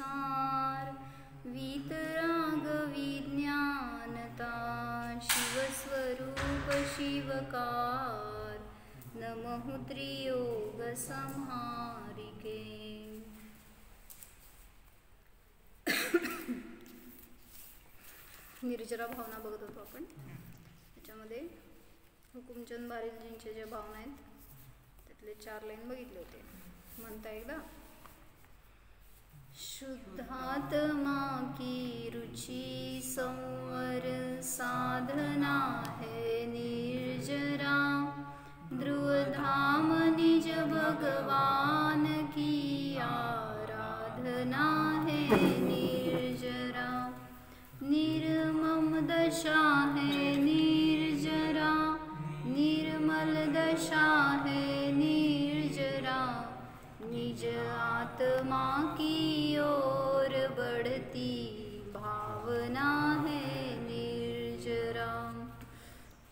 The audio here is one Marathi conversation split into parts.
संसार वीतराग विज्ञानता शिवस्वरूप शिवकार नमः त्रियोग संहारिके। निर्जरा भावना बघत होतो आपण। त्याच्यामध्ये हुकुमचंद बारिलजींच्या ज्या भावना आहेत त्यातले 4 लाईन बघितले होते। म्हणता एकदा, शुद्धात्मा की रुचि संवर साधना है निर्जरा, ध्रुवधाम निज भगवान की आराधना है निर्जरा, निर्मम दशा है निर्जरा, निर्मल दशा है निर्जरा, निज आत्मा की ओर बढ़ती भावना है निर्जरा।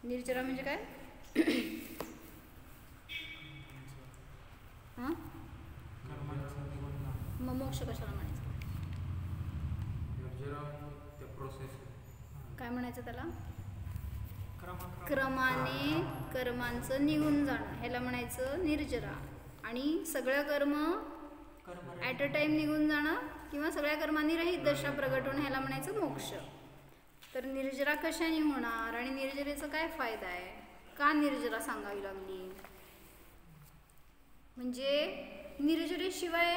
निर्जरा म्हणजे काय? हां, मग मोक्ष कशाला म्हणायचं? काय म्हणायचं त्याला? क्रमाने कर्मांचं निघून जाणं, ह्याला म्हणायचं निर्जरा। आणि सगळं कर्म ॲट अ टाइम निघून जाणं किंवा सगळ्या कर्मांनी रहित दशा प्रगट होणं, ह्याला म्हणायचं मोक्ष। तर निर्जरा कशाने होणार आणि निर्जरेचा काय फायदा आहे? का निर्जरा सांगावी लागली? म्हणजे निर्जरेशिवाय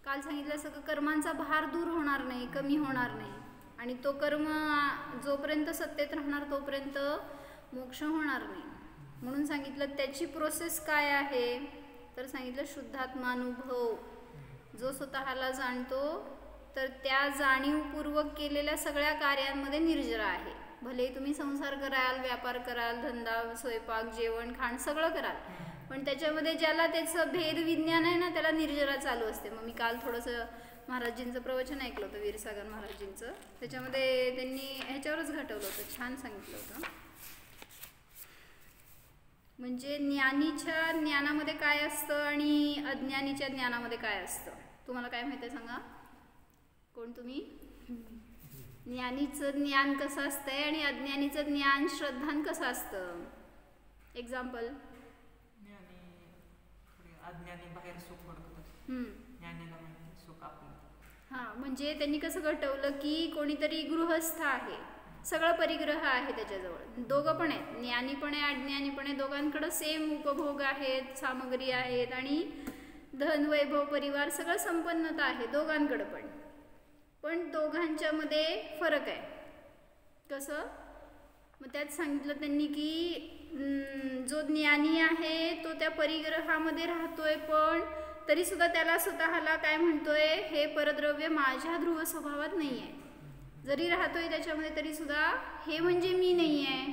काल सांगितलं सगळं कर्मांचा भार दूर होणार नाही, कमी होणार नाही, आणि तो कर्म जोपर्यंत सत्तेत राहणार तोपर्यंत मोक्ष होणार नाही। म्हणून सांगितलं त्याची प्रोसेस काय आहे, तर सांगितलं शुद्धात्मानुभव जो स्वतःला जाणतो, तर त्या जाणीवपूर्वक केलेल्या सगळ्या कार्यांमध्ये निर्जरा आहे। भले तुम्ही संसार कराल, व्यापार कराल, धंदा, स्वयंपाक, जेवण, खाण सगळं कराल, पण त्याच्यामध्ये ज्याला त्याचं भेद विज्ञान आहे ना, त्याला निर्जरा चालू असते। मग मी काल थोडंसं महाराजींचं प्रवचन ऐकलं होतं, वीरसागर महाराजींचं। त्याच्यामध्ये त्यांनी ह्याच्यावरच घटवलं होतं, छान सांगितलं होतं। म्हणजे ज्ञानीच्या ज्ञानामध्ये काय असतं आणि अज्ञानीच्या ज्ञानामध्ये काय असतं, तुम्हाला काय माहिती आहे सांगा? कोण तुम्ही? ज्ञानीचं ज्ञान कसं असतंय आणि अज्ञानीचं ज्ञान श्रद्धान कसं असतं? एक्झाम्पल, अज्ञानी बाहेर सुख ओळखतात, ज्ञानीला माहिती सुख आपलं। हां, म्हणजे त्यांनी कसं घटवलं की कोणीतरी गृहस्थ आहे, सगळं परिग्रह आहे त्याच्याजवळ, दोघं पण आहेत, ज्ञानी पण आहे अज्ञानी पण आहे, दोघांकडं सेम उपभोग आहेत, सामग्री आहेत आणि धन, वैभव, परिवार सगळं संपन्नता आहे दोघांकडं पण दोघांच्यामध्ये फरक आहे। कसं? मग त्यात सांगितलं त्यांनी की जो ज्ञानी आहे तो त्या परिग्रहामध्ये राहतोय, पण तरी सुद्धा त्याला स्वतःला काय म्हणतोय, हे परद्रव्य माझ्या ध्रुव स्वभावात नाही आहे। जरी राहतोय त्याच्यामध्ये तरी सुद्धा हे म्हणजे मी नाही आहे,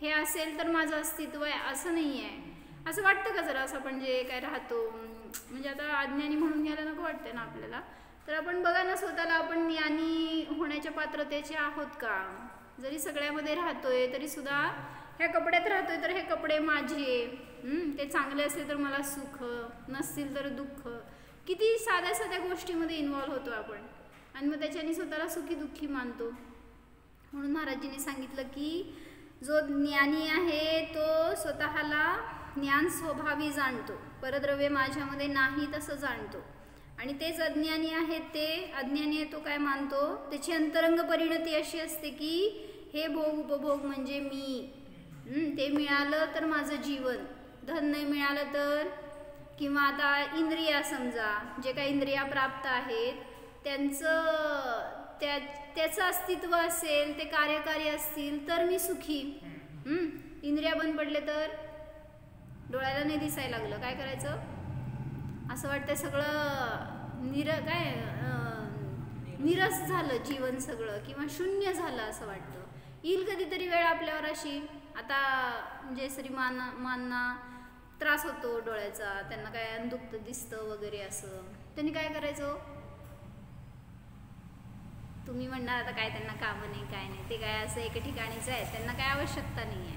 हे असेल तर माझं अस्तित्व आहे असं नाही आहे। असं वाटतं का जरा? असं आपण जे काय राहतो, म्हणजे आता अज्ञानी म्हणून घ्यायला नको वाटते ना आपल्याला, तर आपण बघा ना स्वतःला, आपण ज्ञानी होण्याच्या पात्रतेचे आहोत का? जरी सगळ्यामध्ये राहतोय तरी सुद्धा ह्या कपड्यात राहतोय तर हे कपडे माझे, ते चांगले असले तर मला सुख, नसतील तर दुःख, किती साध्या साध्या गोष्टीमध्ये इन्व्हॉल्व होतो आपण, आणि मग त्याच्याने स्वतःला सुखी दुःखी मानतो। म्हणून महाराजींनी सांगितलं की जो ज्ञानी आहे तो स्वतःला ज्ञान स्वभावी जाणतो, परद्रव्य माझ्यामध्ये नाही तसं जाणतो, आणि तेच अज्ञानी आहे, ते अज्ञानी आहे तो काय मानतो, त्याची अंतरंग परिणती अशी असते की हे भोग उपभोग म्हणजे मी, ते मिळालं तर माझं जीवन, धन नाही मिळालं तर, किंवा आता इंद्रिया समजा, जे काही इंद्रिया प्राप्त आहेत त्याचं अस्तित्व असेल, ते कार्यकारी असतील तर मी सुखी। इंद्रिया बंद पडले तर, डोळ्याला नाही दिसायला लागलं, काय करायचं? असं वाटतं सगळं निरस झालं जीवन सगळं, किंवा शून्य झालं असं वाटतं। येईल कधीतरी वेळ आपल्यावर अशी, आता जयश्री मांना त्रास होतो डोळ्याचा, त्यांना काय दुखतं दिसतं वगैरे, असं त्यांनी काय करायचं? तुम्ही म्हणणार आता काय त्यांना कामं नाही काय नाही, ते काय असं एका ठिकाणीच आहे, त्यांना काय आवश्यकता नाही आहे,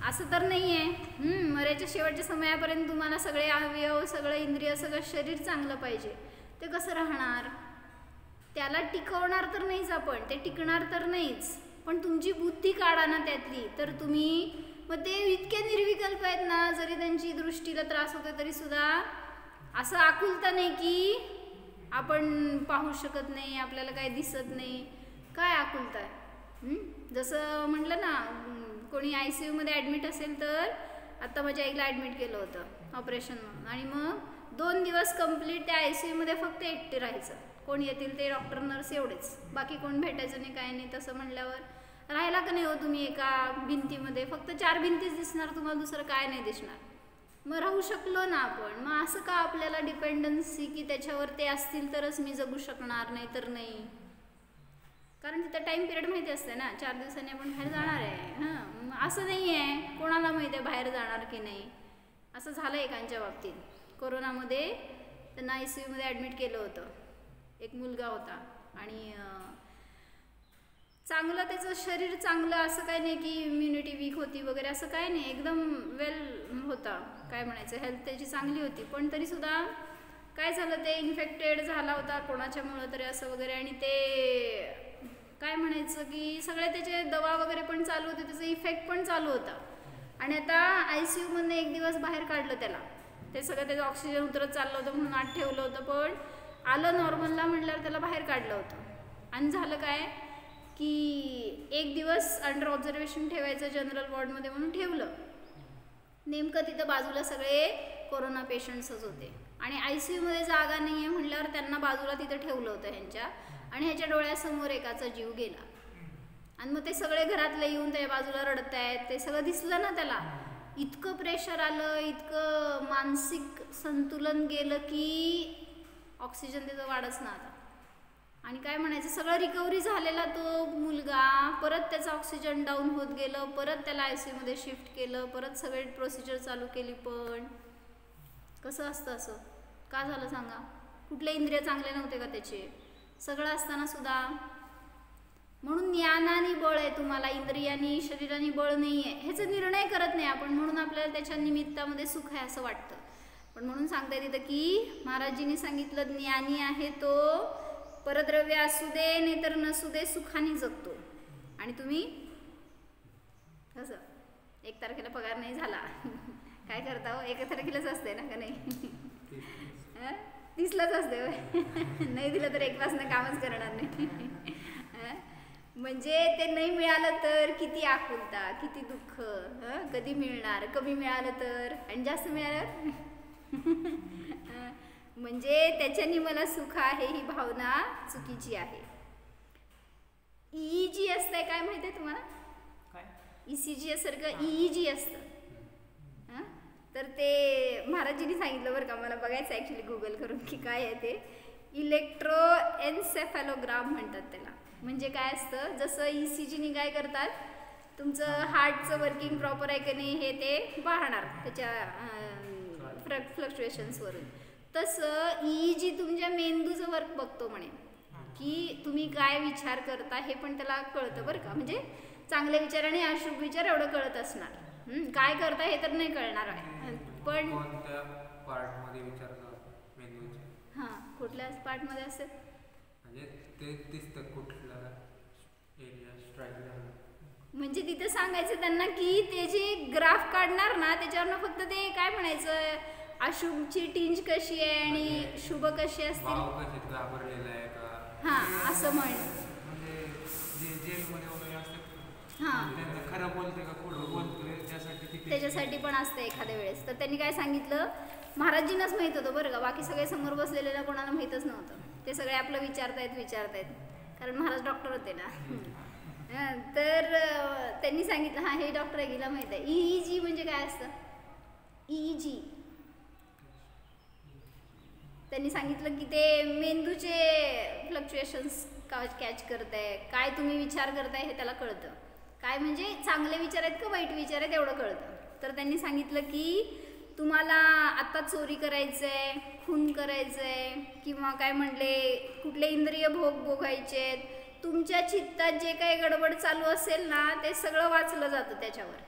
असं तर नाही आहे। मरायच्या शेवटच्या समयापर्यंत तुम्हाला सगळे अवयव, सगळं इंद्रिय, सगळं शरीर चांगलं पाहिजे, ते कसं राहणार? त्याला टिकवणार तर नाहीच आपण, ते टिकणार तर नाहीच, पण तुमची बुद्धी काढा ना त्यातली, तर तुम्ही मग ते इतके निर्विकल्प आहेत ना, जरी त्यांची दृष्टीला त्रास होतो तरी सुद्धा असं आकुलता नाही की आपण पाहू शकत नाही, आपल्याला काही दिसत नाही. काय आकुलता आहे? जसं म्हटलं ना, कोणी ICU मध्ये ॲडमिट असेल तर आता माझ्या आईला ॲडमिट केलं होतं ऑपरेशन म्हणून, आणि मग 2 दिवस कंप्लीट त्या ICU मध्ये फक्त एकटे राहायचं. कोण येतील ते डॉक्टर नर्स एवढेच, बाकी कोण भेटायचं नाही, काय नाही. तसं म्हणल्यावर राहायला का नाही हो तुम्ही एका भिंतीमध्ये? फक्त 4 भिंतीच दिसणार तुम्हाला, दुसरं काय नाही दिसणार. मग राहू शकलो ना आपण. मग असं का आपल्याला डिपेंडन्सी की त्याच्यावर ते असतील तरच मी जगू शकणार, नाही तर नाही? कारण तिथं टाईम पिरियड माहिती असते ना, 4 दिवसांनी आपण बाहेर जाणार आहे. हां, असं नाही आहे कोणाला माहिती आहे बाहेर जाणार की नाही. असं झालं एकांच्या बाबतीत. कोरोनामध्ये त्यांना ICU मध्ये ॲडमिट केलं होतं. एक मुलगा होता आणि चांगलं त्याचं शरीर चांगलं, असं काही नाही की इम्युनिटी वीक होती वगैरे, असं काही नाही, एकदम वेल होता, काय म्हणायचं, हेल्थ त्याची चांगली होती. पण तरीसुद्धा काय झालं, ते इन्फेक्टेड झाला होता कोणाच्यामुळं तरी असं वगैरे, आणि ते काय म्हणायचं की सगळे त्याचे दवा वगैरे पण चालू होते, त्याचा इफेक्ट पण चालू होता. आणि आता ICU मधनं 1 दिवस बाहेर काढलं त्याला. ते सगळं त्याचं ऑक्सिजन उतरत चाललं होतं म्हणून आत ठेवलं होतं, पण आलं नॉर्मलला म्हटल्यावर त्याला बाहेर काढलं होतं. आणि झालं काय की 1 दिवस अंडर ऑब्झर्वेशन ठेवायचं जनरल वॉर्डमध्ये म्हणून ठेवलं. नेमकं तिथं बाजूला सगळे कोरोना पेशंट्सच होते आणि ICU मध्ये जागा नाही आहे म्हटल्यावर त्यांना बाजूला तिथं ठेवलं होतं ह्यांच्या, आणि ह्याच्या डोळ्यासमोर एकाचा जीव गेला. आणि मग ते सगळे घरातले येऊन त्या बाजूला रडत आहेत, ते सगळं दिसलं ना त्याला. इतकं प्रेशर आलं, इतकं मानसिक संतुलन गेलं की ऑक्सिजन त्याचं वाढच ना आता. आणि काय म्हणायचं, सगळं रिकव्हरी झालेला तो मुलगा, परत त्याचं ऑक्सिजन डाऊन होत गेलं, परत त्याला ICU मध्ये शिफ्ट केलं, परत सगळे प्रोसिजर चालू केली. पण कसं असतं असं? का झालं सांगा? कुठले इंद्रिय चांगले नव्हते का त्याचे? सगळं असताना सुद्धा. म्हणून ज्ञानाने बळ आहे तुम्हाला, इंद्रियानी शरीराने बळ नाही आहे. ह्याचा निर्णय करत नाही आपण, म्हणून आपल्याला त्याच्या निमित्तामध्ये सुख आहे असं वाटतं. पण म्हणून सांगता येतं की महाराजींनी सांगितलं, ज्ञानी आहे तो परद्रव्य असू दे नाही तर नसू दे सुखाने जगतो. आणि तुम्ही कसं 1 तारखेला पगार नाही झाला काय करता हो? 1 तारखेलाच असते ना का नाही? 30लाच असते नाही दिलं तर 1 पासून कामच करणार नाही म्हणजे ते नाही मिळालं तर किती आकुलता, किती दुःख. कधी मिळणार, कमी मिळालं तर, आणि जास्त मिळालं म्हणजे त्याच्यानी मला सुख आहे ही भावना चुकीची आहे. EEG असतंय, काय माहिती आहे तुम्हाला? ECG सारखं EEG असतं. तर ते महाराजींनी सांगितलं बरं का, मला बघायचं ॲक्च्युली गुगल करून की काय आहे ते. इलेक्ट्रो एन्सेफॅलोग्राम म्हणतात त्याला. म्हणजे काय असतं, जसं ECGनी काय करतात, तुमचं हार्टचं वर्किंग प्रॉपर आहे की नाही हे ते पाहणार त्याच्या फ्लक्च्युएशन्सवरून, तसं EEG तुमच्या मेंदूचं वर्क बघतो म्हणे, की तुम्ही काय विचार करता हे पण त्याला कळतं बरं का. म्हणजे चांगले विचार आणि अशुभ विचार एवढं कळत असणार, काय करता हे तर नाही कळणार आहे. पण पार्टमध्ये विचारतात मेंदूचे. हां, कुठल्या पार्टमध्ये असेल म्हणजे ते दिसतं कुठला एरिया स्ट्राईक झाला, म्हणजे तिथं सांगायचं त्यांना की ते जे ग्राफ काढणार ना त्याच्यावरनं फक्त ते काय म्हणायचं, अशुभची टिंज कशी आहे आणि शुभ कशी असतील, घाबरलेला आहे का, हां असं म्हण. म्हणजे जे जेलमध्ये वगैरे असतात हां, त्यांना खरं बोलते का खोटं बोलतोय त्याच्यासाठी पण असतं एखाद्या वेळेस. तर त्यांनी काय सांगितलं, महाराजींनाच माहित होतं बरं का, बाकी सगळे समोर बसलेल्या कोणाला माहीतच नव्हतं. ते सगळे आपलं विचारतायत कारण महाराज डॉक्टर होते ना. तर त्यांनी सांगितलं, हां हे डॉक्टर आहे, गेला माहीत आहे. EEG म्हणजे काय असतं, EEG त्यांनी सांगितलं की ते मेंदूचे फ्लक्च्युएशन्स कॅच करताय, काय तुम्ही विचार करताय हे त्याला कळतं. काय म्हणजे चांगले विचार आहेत का वाईट विचार आहेत एवढं कळतं. तर त्यांनी सांगितलं की तुम्हाला आता चोरी करायचंय, खून करायचंय, किंवा काय म्हणले कुठले इंद्रिय भोग भोगायचे आहेत, तुमच्या चित्तात जे काही गडबड चालू असेल ना ते सगळं वाचलं जातं त्याच्यावर.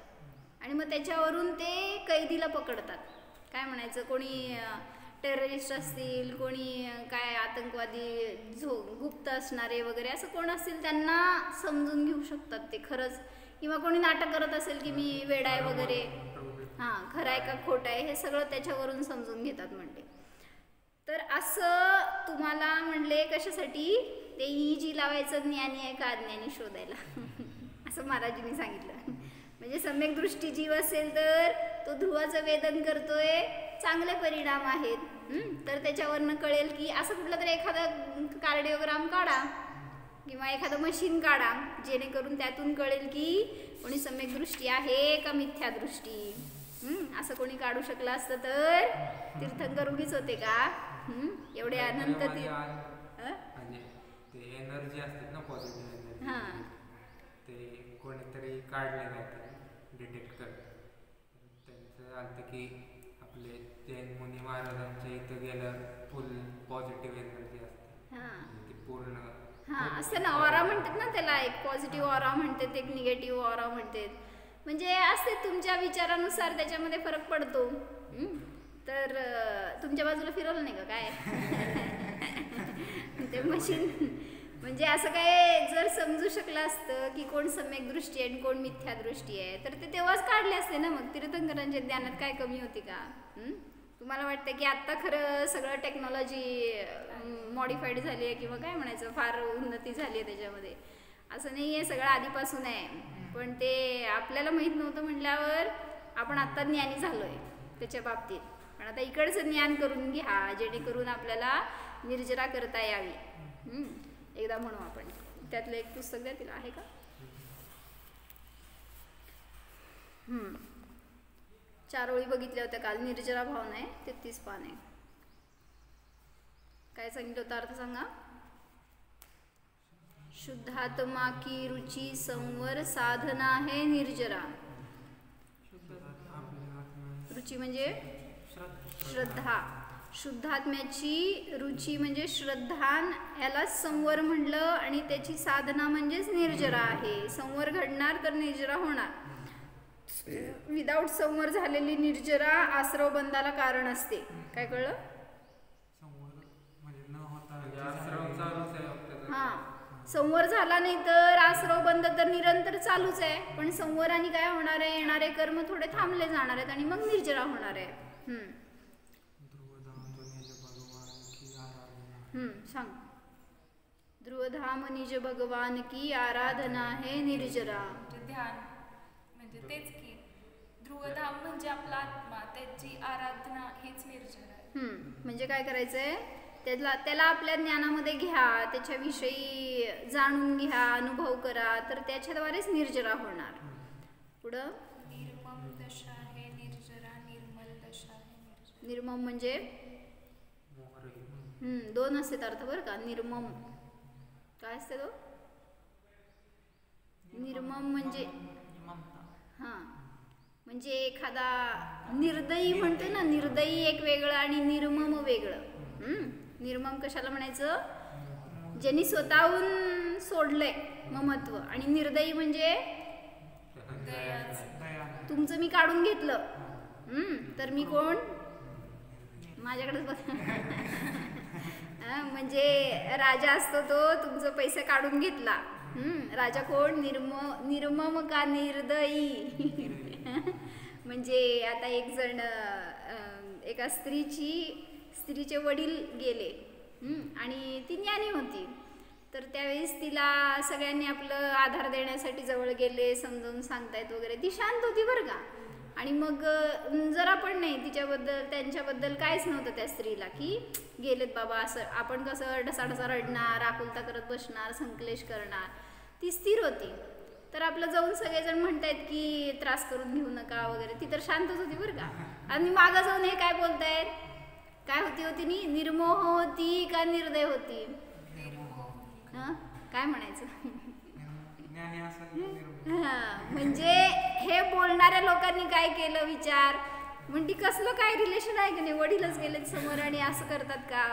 आणि मग त्याच्यावरून ते कैदीला पकडतात. काय म्हणायचं, कोणी टेररिस्ट असतील, कोणी काय आतंकवादी गुप्त असणारे वगैरे असं कोण असतील त्यांना समजून घेऊ शकतात ते खरंच, किंवा कोणी नाटक करत असेल की मी वेडा आहे वगैरे, हां खरं आहे का खोटं आहे हे सगळं त्याच्यावरून समजून घेतात म्हणते. तर असं तुम्हाला म्हणले कशासाठी, ते जी लावायचं ज्ञानी आहे का अज्ञानी शोधायला असं महाराजींनी सांगितलं. म्हणजे सम्यक दृष्टी जीव असेल तर तो ध्रुवाचं वेदन करतोय, चांगले परिणाम आहेत, तर त्याच्यावरनं कळेल की असं कुठलं तरी एखादं कार्डिओग्राम काढा किंवा एखादं मशीन काढा जेणेकरून त्यातून कळेल की कोणी सम्यक दृष्टी आहे का मिथ्या दृष्टी. असं कोणी काढू शकलं असतं तर तीर्थंकर उगीच होते का. एवढे अनंत ते एनर्जी असतात ना पॉझिटिव्ह एनर्जी, ते कोणीतरी काढले जाते डिटेक्ट करतात. त्यांचं आलं की आपले जैन मुनी महाराजांच्या इथं गेलं फुल पॉझिटिव्ह एनर्जी असते ती पूर्ण. असं ना ऑरा म्हणतात ना त्याला, एक पॉझिटिव्ह ऑरा म्हणतात, एक निगेटिव्ह ऑरा म्हणतात. म्हणजे असते तुमच्या विचारानुसार त्याच्यामध्ये फरक पडतो. तर तुमच्या बाजूला फिरवलं नाही का काय ते मशीन. म्हणजे असं काय जर समजू शकलं असतं की कोण सम्यक दृष्टी आहे आणि कोण मिथ्या दृष्टी आहे तर ते तेव्हाच काढले असते ना. मग तीर्थंकरांच्या ज्ञानात काय कमी होती का. तुम्हाला वाटतं की आत्ता खरं सगळं टेक्नॉलॉजी मॉडिफाईड झाली आहे किंवा काय म्हणायचं फार उन्नती झाली आहे त्याच्यामध्ये, असं नाही आहे, सगळं आधीपासून आहे. पण ते आपल्याला माहीत नव्हतं म्हटल्यावर आपण आत्ता ज्ञानी झालो आहे त्याच्या बाबतीत. पण आता इकडचं ज्ञान करून घ्या जेणेकरून आपल्याला निर्जरा करता यावी. एकदा म्हणू आपण, त्यातलं एक पुस्तक द्या तिला, आहे का. 4 ओळी बघितल्या होत्या काल. निर्जरा भावना आहे, 33 पान आहे. काय सांगितलं होतं अर्थ सांगा. शुद्धात्मा की रुचि संवर साधना है निर्जरा. रुची म्हणजे श्रद्धा. शुद्धात्म्याची रुची म्हणजे श्रद्धान, याला संवर म्हणलं आणि त्याची साधना म्हणजेच निर्जरा आहे. संवर घडणार तर निर्जरा होणार. विदाऊट संवर झालेली निर्जरा आश्रव बंधाला कारण असते. काय कळलं. संवर झाला नाही तर आश्रव बंध तर निरंतर चालूच आहे. पण संवराने काय होणार आहे, येणारे कर्म थोडे थांबले जाणार आहेत आणि मग निर्जरा होणार आहे. सांग. ध्रुवधाम निज भगवान की आराधना है निर्जरा. ध्यान म्हणजे तेच की ध्रुवधाम म्हणजे आपला आत्मा, त्याची आराधना हीच निर्जरा आहे. म्हणजे काय करायचंय, त्याला आपल्या ज्ञानामध्ये घ्या, त्याच्याविषयी जाणून घ्या, अनुभव करा, तर त्याच्याद्वारेच निर्जरा होणार. पुढं निर्मम दशा है निर्जरा, निर्मल दशा है निर्जरा. निर्मम म्हणजे 2 असतात अर्थ बरं का. निर्मम काय असते तो. निर्मम म्हणजे म्हणजे एखादा निर्दयी म्हणतो ना, निर्दयी एक वेगळं आणि निर्मम वेगळं. निर्मम कशाला म्हणायचं, ज्यांनी स्वतःहून सोडलंय ममत्व. आणि निर्दयी म्हणजे तुमचं मी काढून घेतलं, तर मी कोण, माझ्याकडेच बघ. म्हणजे राजा असतो तो, तुमचं पैसे काढून घेतला. राजा कोण, निर्मम का निर्दयी. म्हणजे आता एक जण, एका स्त्रीचे वडील गेले आणि ती ज्ञानी होती. तर त्यावेळेस तिला सगळ्यांनी आपलं आधार देण्यासाठी जवळ गेले, समजावून सांगतायत वगैरे. ती शांत होती बरं का. आणि मग जरा पण नाही त्यांच्याबद्दल काहीच नव्हतं त्या स्त्रीला, की गेलेत बाबा असं. आपण कसं ढसाढसा रडणार, आकुलता करत बसणार, संकलेश करणार. ती स्थिर होती. तर आपलं जाऊन सगळेजण म्हणतायत की त्रास करून घेऊ नका वगैरे. ती तर शांतच होती बरं का. आणि मागं जाऊन हे काय बोलतायत, काय होती नी, निर्मोह होती का निर्दय होती. काय म्हणायचं. म्हणजे हे बोलणाऱ्या लोकांनी काय केलं विचार, म्हणजे कसलं काय रिलेशन आहे की नाही. वडीलच गेले समोर आणि असं करतात का.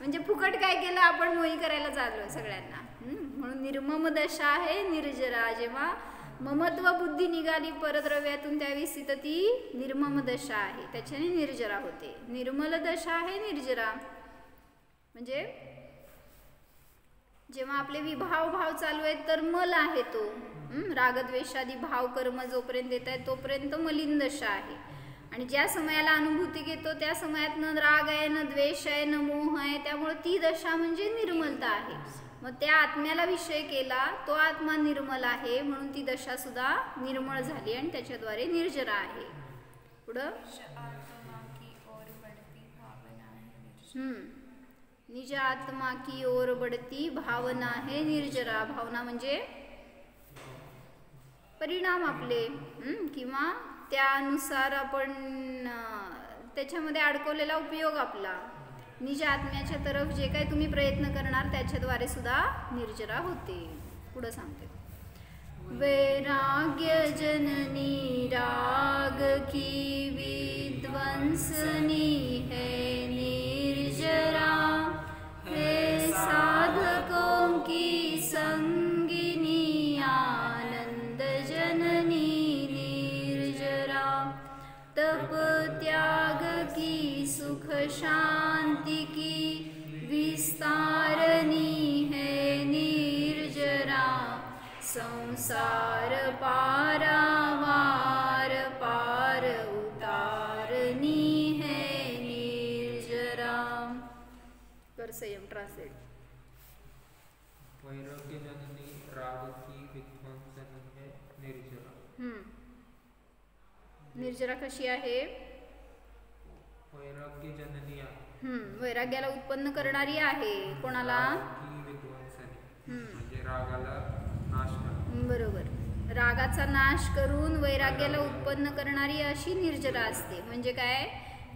म्हणजे फुकट काय केलं आपण, मोही करायला चाललोय सगळ्यांना. म्हणून निर्मम दशा आहे निर्जरा. जेव्हा ममत्व बुद्धी निघाली परद्रव्यातून, त्यावेळी स्थित ती निर्मम दशा आहे, त्याच्याने निर्जरा होते. निर्मल दशा आहे निर्जरा. म्हणजे जेव्हा आपले विभाव भाव चालू आहेत तर मल आहे तो. रागद्वेषादी भाव कर्म जोपर्यंत येत आहे तोपर्यंत मलिन दशा आहे. आणि ज्या समयाला अनुभूती घेतो त्या समयात न राग आहे, न द्वेष आहे, न मोह आहे, त्यामुळे ती दशा म्हणजे निर्मलता आहे. मग त्या आत्म्याला विषय केला, तो आत्मा निर्मल आहे, म्हणून ती दशा सुद्धा निर्मळ झाली आणि त्याच्याद्वारे निर्जरा आहे. पुढं निज आत्मा की ओर बढ़ती भावना है निर्जरा. भावना म्हणजे परिणाम आपले, किंवा त्यानुसार आपण त्याच्यामध्ये अडकवलेला उपयोग आपला. निज आत्म्याच्या तरफ जे काही तुम्ही प्रयत्न करणार त्याच्याद्वारे सुद्धा निर्जरा होते. पुढं सांगते, वैराग्य जननी राग की विध्वंसनी है निर्जरा, है साधकों की संगिनी आनंद जननी निर्जरा, तप त्याग की सुख शांति की विस्तारनी है निर्जरा, संसार पारावार पार उतारनी है निर्जरा. कर संयम ट्रांसलेट. वैराग्य जननी राग की विध्वंसनी है निर्जरा. निर्जरा कशी आहे? वैराग्य जननी आहे. वैराग्याला उत्पन्न करणारी आहे. कोणाला? म्हणजे रागाला नाश करणे. बरोबर. रागाचा नाश करून वैराग्याला उत्पन्न करणारी अशी निर्जरा असते. म्हणजे काय,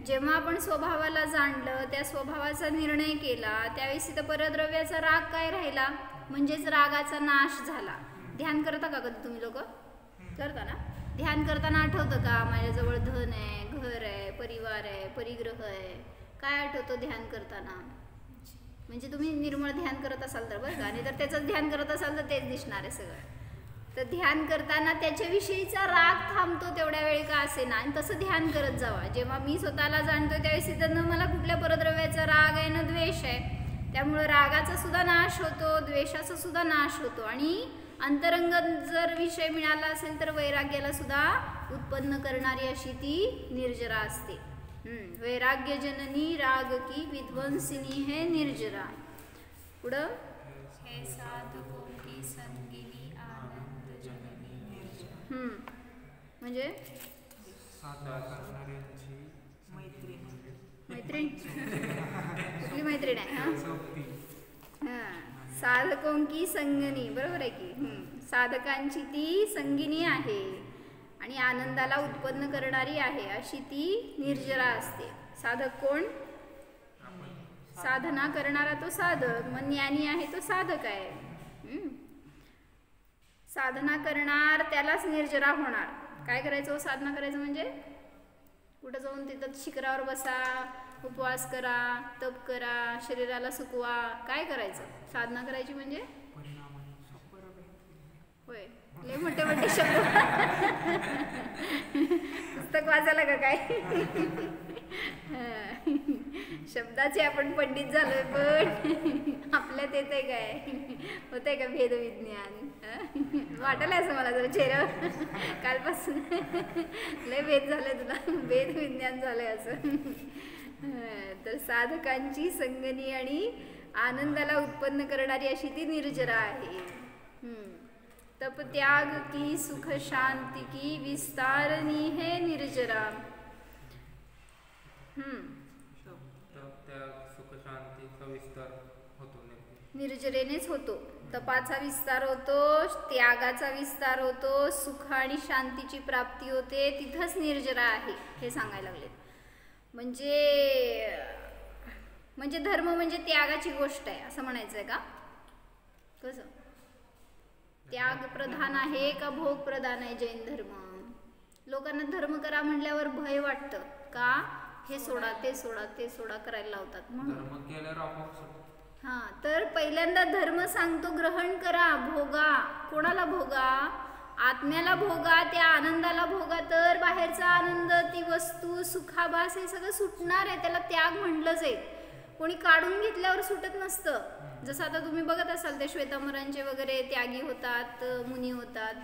जेव्हा आपण स्वभावाला जाणलं, त्या स्वभावाचा निर्णय केला, त्यावेळेस तिथं परद्रव्याचा राग काय राहिला, म्हणजेच रागाचा नाश झाला. ध्यान करता का कधी तुम्ही लोक? करता ना? ध्यान करताना आठवतं का माझ्याजवळ धन आहे, घर आहे, परिवार आहे, परिग्रह आहे, काय आठवतं ध्यान करताना? म्हणजे तुम्ही निर्मळ ध्यान करत असाल तर बरं का, आणि तर त्याचं ध्यान करत असाल तर तेच दिसणार आहे सगळं. तर ध्यान करताना त्याच्याविषयीचा राग थांबतो तेवढ्या वेळ का असे ना, आणि तसं ध्यान करत जावा. जेव्हा मी स्वतःला जाणतोय त्यावेळेस तिथं न मला कुठल्या परद्रव्याचा राग आहे न द्वेष आहे, त्यामुळं रागाचा सुद्धा नाश होतो, द्वेषाचा सुद्धा नाश होतो, आणि अंतरंग जर विषय मिळाला असेल तर वैराग्याला सुद्धा उत्पन्न करणारी अशी ती निर्जरा असते. वैराग्य जननी राग की विध्वंसिनी है निर्जरा. पुढं हे साधकों की संगिनी आनंद जननी निर्जरा. म्हणजे मैत्रीण कुठली मैत्रीण आहे? साधकों की संगिनी, बरोबर आहे की. साधकांची ती संगिनी आहे आणि आनंदाला उत्पन्न करणारी आहे अशी ती निर्जरा असते. साधक कोण? साधना करणारा तो साधक. मग ज्ञानी आहे तो साधक आहे. साधना करणार त्यालाच निर्जरा होणार. काय करायचं? साधना करायचं म्हणजे कुठं जाऊन तिथं शिखरावर बसा, उपवास करा, तप करा, शरीराला सुकवा, काय करायचं? साधना करायची म्हणजे होय, लय मोठे मोठे शब्द. पुस्तक वाचायला का काय? शब्दाचे आपण पंडित झालोय, पण आपल्यात येते काय? होतंय का भेदविज्ञान? वाटलं असं मला जरा चेहऱ्यावर कालपासून लय भेद झालंय तुला, भेदविज्ञान झालंय असं. तर साधकांची संगनी आणि आनंदाला उत्पन्न करणारी अशी ती निर्जरा आहे. तप त्याग की सुख शांति की विस्तारनी है निर्जरा. निर्जरेनेच होतो. तपाचा विस्तार होतो, त्यागाचा विस्तार होतो, सुख आणि शांतीची प्राप्ती होते. तिथंच निर्जरा आहे हे सांगायला लागले. म्हणजे धर्म म्हणजे त्यागाची गोष्ट आहे असं म्हणायचं आहे का? कसं? त्याग प्रधान आहे का भोग प्रधान आहे जैन धर्म? लोकांना धर्म करा म्हटल्यावर भय वाटतं का? हे सोडा, ते सोडा, ते सोडा करायला लावतात म्हणून. तर पहिल्यांदा धर्म सांगतो ग्रहण करा, भोगा. कोणाला भोगा? आत्म्याला भोगा, त्या आनंदाला भोगा, तर बाहेरचा आनंद, ती वस्तू, सुखाभास हे सगळं सुटणार आहे. त्याला त्याग म्हणलंच आहे. कोणी काढून घेतल्यावर सुटत नसतं. जसं आता तुम्ही बघत असाल ते श्वेतांबरांचे वगैरे त्यागी होतात, मुनी होतात,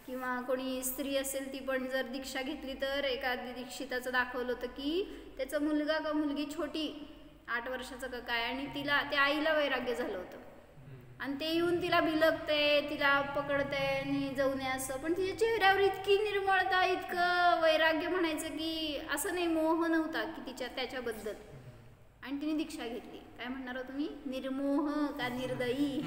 किंवा कोणी स्त्री असेल ती पण जर दीक्षा घेतली तर एखादी दीक्षिताचं दाखवलं होतं की त्याचा मुलगा का मुलगी छोटी 8 वर्षाचं का काय, आणि तिला त्या आईला वैराग्य झालं होतं आणि ते येऊन तिला बिलगते, तिला पकडते आणि जाऊ नये असं, पण तिच्या चेहऱ्यावर इतकी निर्मळता, इतकं वैराग्य म्हणायचं की असं नाही, मोह नव्हता की त्याच्याबद्दल, आणि तिने दीक्षा घेतली. काय म्हणणार हो तुम्ही, निर्मोह का निर्दयी?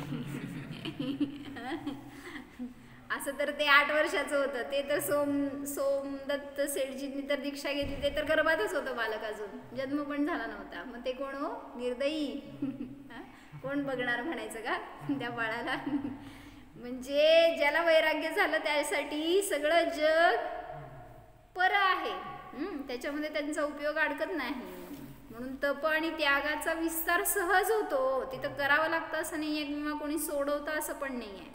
असं तर ते 8 वर्षाचं होतं. ते तर सोमदत्त सेठजींनी तर दीक्षा घेतली, ते तर गर्भातच होतं बालक, अजून जन्म पण झाला नव्हता. मग ते कोण हो, निर्दयी? कोण बघणार म्हणायचं का त्या बाळाला? म्हणजे ज्याला वैराग्य झालं त्यासाठी सगळं जग पर आहे, त्याच्यामध्ये त्यांचा उपयोग अडकत नाही. म्हणून तप आणि त्यागाचा विस्तार सहज होतो. तिथं करावं लागतं असं नाही आहे, किंवा कोणी सोडवतं असं पण नाही आहे.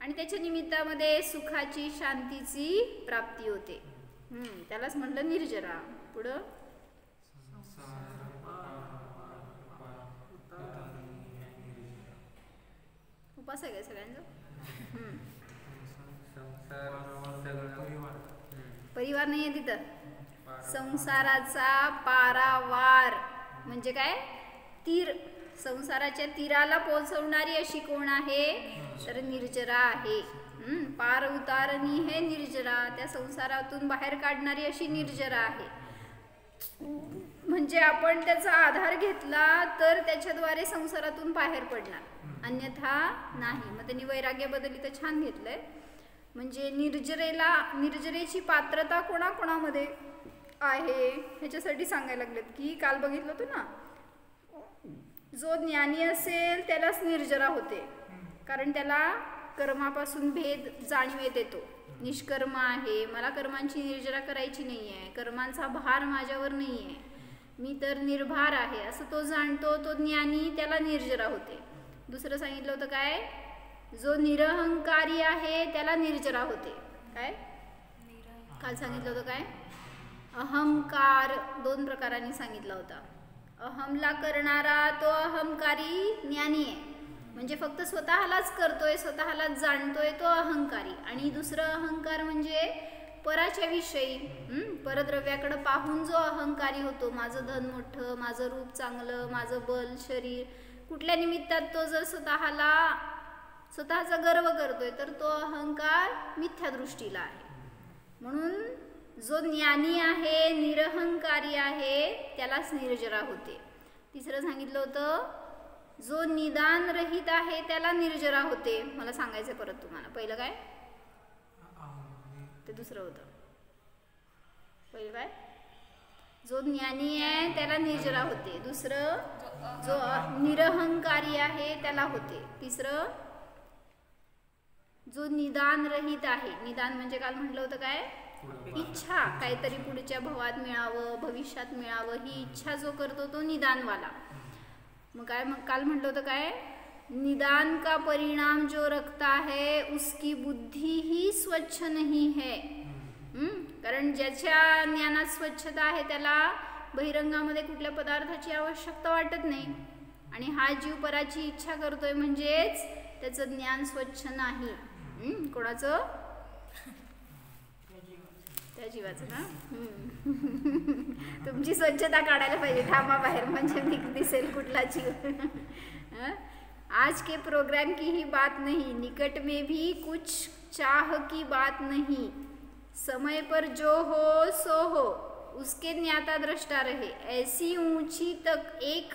आणि त्याच्या निमित्तामध्ये सुखाची, शांतीची प्राप्ती होते. त्यालाच म्हटलं निर्जरा. पुढं उपास आहे काय सगळ्यांचा? परिवार नाही आहे तिथं. संसाराचा पारावार म्हणजे काय, तीर, संसाराच्या तीराला पोहोचवणारी अशी कोण आहे, तर निर्जरा आहे. पार उतारणी हे निर्जरा, त्या संसारातून बाहेर काढणारी अशी निर्जरा आहे. म्हणजे आपण त्याचा आधार घेतला तर त्याच्याद्वारे संसारातून बाहेर पडणार, अन्यथा नाही. मग त्यांनी वैराग्याबद्दल इथं छान घेतलंय. म्हणजे निर्जरेची पात्रता कोणाकोणामध्ये आहे ह्याच्यासाठी सांगायला लागलेत की काल बघितलं होतं ना, जो ज्ञानी असेल त्यालाच निर्जरा होते, कारण त्याला कर्मापासून भेद जाणीवेत येतो. निष्कर्म आहे, मला कर्मांची निर्जरा करायची नाही आहे, कर्मांचा भार माझ्यावर नाही आहे, मी तर निर्भार आहे असं तो जाणतो, तो ज्ञानी, त्याला निर्जरा होते. दुसरं सांगितलं होतं काय, जो निरहंकारी आहे त्याला निर्जरा होते. काय काल सांगितलं होतं काय, अहंकार 2 प्रकारांनी सांगितला होता. अहमला करणारा तो अहंकारी ज्ञानी आहे, म्हणजे फक्त स्वतःलाच करतोय, स्वतःलाच जाणतोय, तो अहंकारी. आणि दुसरं अहंकार म्हणजे पराच्या विषयी, परद्रव्याकडे पाहून जो अहंकारी होतो, माझं धन मोठं, माझं रूप चांगलं, माझं बल, शरीर, कुठल्या निमित्तात तो जर स्वतःचा गर्व करतोय तर तो अहंकार मिथ्या दृष्टीला आहे. म्हणून जो ज्ञानी आहे, निरहंकारी आहे, त्यालाच निर्जरा होते. तिसरं सांगितलं होतं, जो निदान रहित आहे त्याला निर्जरा होते. मला सांगायचं परत तुम्हाला, पहिलं काय ते दुसरं होतं. पहिलं काय, जो ज्ञानी आहे त्याला निर्जरा होते. दुसरं, जो निरहंकारी आहे त्याला होते. तिसरं, जो निदान रहित आहे. निदान म्हणजे काल म्हटलं होतं काय, इच्छा, काहीतरी पुढच्या भवात मिळावं, भविष्यात मिळावं, ही इच्छा जो करतो तो निदानवाला. मग काल म्हटलं होतं काय, निदान का परिणाम जो रखता है उसकी बुद्धी ही स्वच्छ नहीं है. कारण ज्याच्या ज्ञानात स्वच्छता आहे त्याला बहिरंगामध्ये कुठल्या पदार्थाची आवश्यकता वाटत नाही. आणि हा जीव पराची इच्छा करतोय म्हणजेच त्याचं ज्ञान स्वच्छ नाही. कोणाचं, त्या जीवाचं ना. तुमची स्वच्छता काढायला पाहिजे, थांबा बाहेर म्हणजे दिसेल कुठला जीव. आज के प्रोग्राम की ही बात नहीं, निकट में भी कुछ चाह की बात नहीं, समय पर जो हो सो हो, उसके ज्ञाता दृष्टा रहे, ऐसी ऊंची तक एक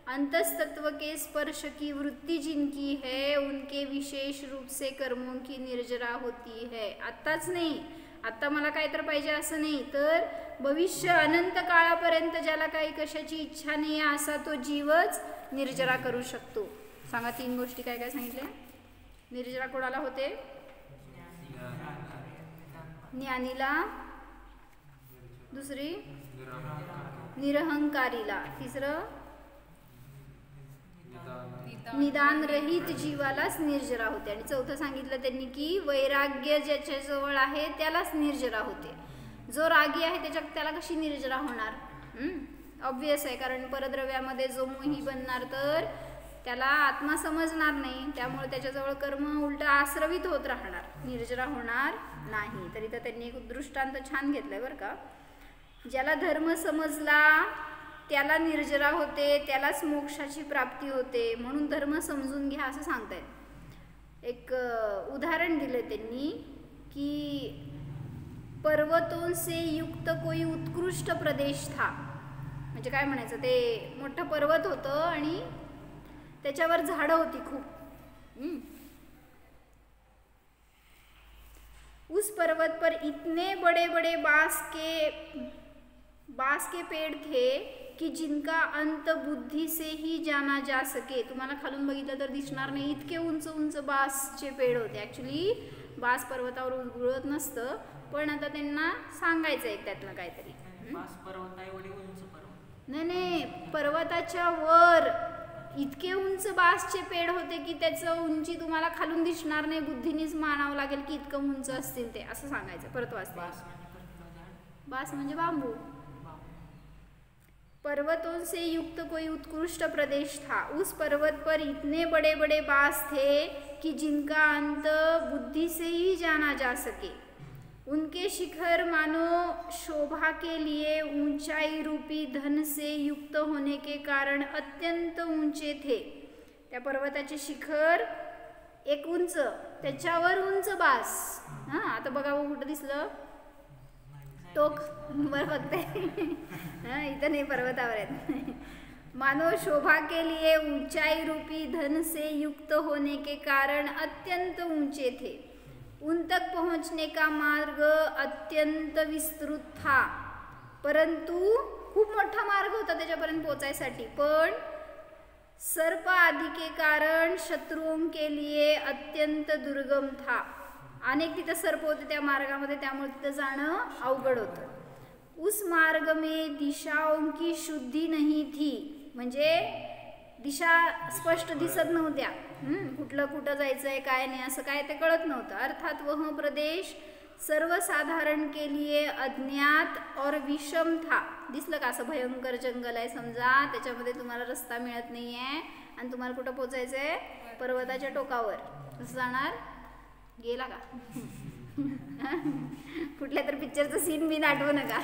अंतस्तत्व के स्पर्श की वृत्ति जिनकी है उनके विशेष रूप से कर्मों की निर्जरा होती है. आत्ताच नाही, आत्ता मला काय तर पाहिजे असं नाही, तर भविष्य अनंत काळापर्यंत ज्याला काही कशाची इच्छा नाही असा तो जीवच निर्जरा करू शकतो. सांगा 3 गोष्टी काय काय सांगितल्या. निर्जरा कोणाला होते, ज्ञानीला, दुसरी निरहंकारीला, तिसरं निदान रहित जीवालाच निर्जरा होते. आणि चौथं सांगितलं त्यांनी की वैराग्य ज्याच्याजवळ आहे त्यालाच निर्जरा होते. जो रागी आहे त्याला कशी निर्जरा होणार? ऑब्वियस आहे, कारण परद्रव्यामध्ये जो मोही बनणार तर त्याला आत्मा समजणार नाही, त्यामुळे त्याच्याजवळ कर्म उलट आश्रवित होत राहणार, निर्जरा होणार नाही. तरी तर त्यांनी एक दृष्टांत छान घेतलंय बरं का. ज्याला धर्म समजला त्याला निर्जरा होते, त्यालाच मोक्षाची प्राप्ती होते, म्हणून धर्म समजून घ्या असं सांगतायत. एक उदाहरण दिलं त्यांनी की पर्वतों से युक्त कोई उत्कृष्ट प्रदेश था. म्हणजे काय म्हणायचं, ते मोठं पर्वत होतं आणि त्याच्यावर झाडं होती खूप. उस पर्वत पर इतने बड़े बड़े बांस के पेड़ थे की जिनका अंत बुद्धी से ही जाना जा सके. तुम्हाला खालून बघितलं तर दिसणार नाही, इतके उंच उंच बांसचे पेड़ होते. ॲक्च्युली बांस पर्वतावर उगवत नसतं, पण आता त्यांना सांगायचं एक त्यातलं काहीतरी. नाही, पर्वताच्या वर इतके उंच बांसचे पेड़ होते की त्याचं उंची तुम्हाला खालून दिसणार नाही, बुद्धीनेच मानावं लागेल की इतकं उंच असतील ते, असं सांगायचं. परत वाचते. बांस म्हणजे बांबू. पर्वतों से युक्त कोई उत्कृष्ट प्रदेश था. उस पर्वत पर इतने बड़े बड़े बांस थे कि जिनका अंत बुद्धि से ही जाना जा सके. उनके शिखर मानो शोभा के लिए ऊंचाई रूपी धन से युक्त होने के कारण अत्यंत ऊंचे थे. त्या पर्वताचे शिखर एक उंच, त्याच्यावर उंच बास. आता बघा कुठं दिसलं टोक, बरं बघते इथं नाही, पर्वतावर आहेत. मानो शोभा के लिए ऊंचाई रूपी धन से युक्त होने के कारण अत्यंत ऊंचे थे. उन तक पहुंचने का मार्ग अत्यंत विस्तृत था. परंतु खूप मोठा मार्ग होता त्याच्यापर्यंत पोहोचायसाठी, पण सर्प आदि के कारण शत्रुओं के लिए अत्यंत दुर्गम था. अनेक तिथं सर्प होते त्या मार्गामध्ये, त्यामुळे तिथं जाणं अवघड होतं. उस मार्ग में दिशाओं की शुद्धि नहीं थी. म्हणजे दिशा स्पष्ट दिसत नव्हत्या, कुठलं कुठं जायचंय काय नाही असं काय ते कळत नव्हतं. अर्थात वह प्रदेश सर्वसाधारण के लिए अज्ञात और विषम था. दिसलं का, असं भयंकर जंगल आहे समजा, त्याच्यामध्ये तुम्हाला रस्ता मिळत नाहीये आणि तुम्हाला कुठं पोचायचंय, पर्वताच्या टोकावर. कसं जाणार? गेला का? कुठल्या तर पिक्चरचं सीन बिन आठवू नका.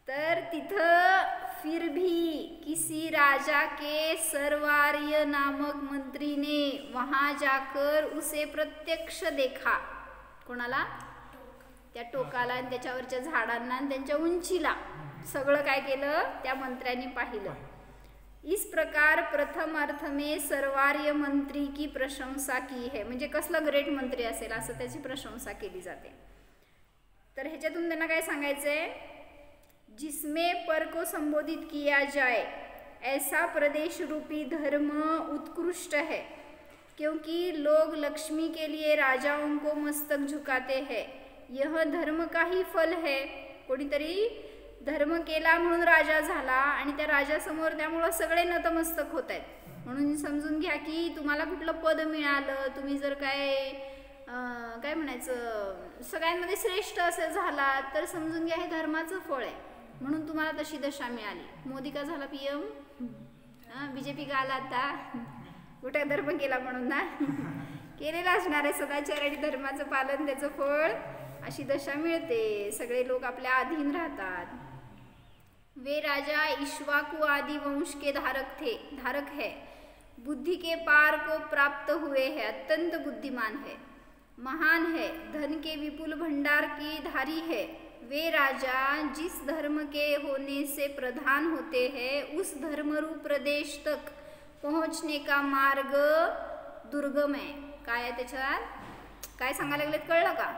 तर तिथं फिर भी किसी राजा के सर्वार्य नामक मंत्री ने वहां जाकर उसे प्रत्यक्ष देखा. कोणाला? त्या टोकाला आणि त्याच्यावरच्या झाडांना आणि त्यांच्या उंचीला सगळं काय केलं त्या मंत्र्यांनी पाहिलं. इस प्रकार प्रथम अर्थ में सर्वार्य मंत्री की प्रशंसा की है. म्हणजे कसलं ग्रेट मंत्री असेल असं त्याची प्रशंसा केली जाते. तर ह्याच्यातून त्यांना काय सांगायचंय, जिसमें पर को संबोधित किया जाए ऐसा प्रदेश रूपी धर्म उत्कृष्ट है, क्योंकि लोग लक्ष्मी के लिए राजाओं को मस्तक झुकाते हैं. यह धर्म का ही फल है. कोणीतरी धर्म केला म्हणून राजा झाला आणि त्या राजासमोर त्यामुळं सगळे नतमस्तक होत आहेत. म्हणून समजून घ्या की तुम्हाला कुठलं पद मिळालं, तुम्ही जर काय म्हणायचं सगळ्यांमध्ये श्रेष्ठ असं झाला तर समजून घ्या हे धर्माचं फळ आहे, म्हणून तुम्हाला तशी दशा मिळाली. मोदी का झाला PM, BJP का आला आता, कुठे धर्म केला म्हणून ना, केलेला असणार आहे सदाचार आणि धर्माचं पालन, त्याचं फळ अशी दशा मिळते. सगळे लोक आपल्या अधीन राहतात. वे राजा इक्ष्वाकु आदि वंश के धारक है, बुद्धि के पार को प्राप्त हुए हैं, अत्यंत बुद्धिमान है, महान है, धन के विपुल भंडार की धारी है. वे राजा जिस धर्म के होने से प्रधान होते हैं उस धर्मरूप प्रदेश तक पहुंचने का मार्ग दुर्गम है. काय आहे त्याच्यात, काय सांगायला लागलेत कळलं का?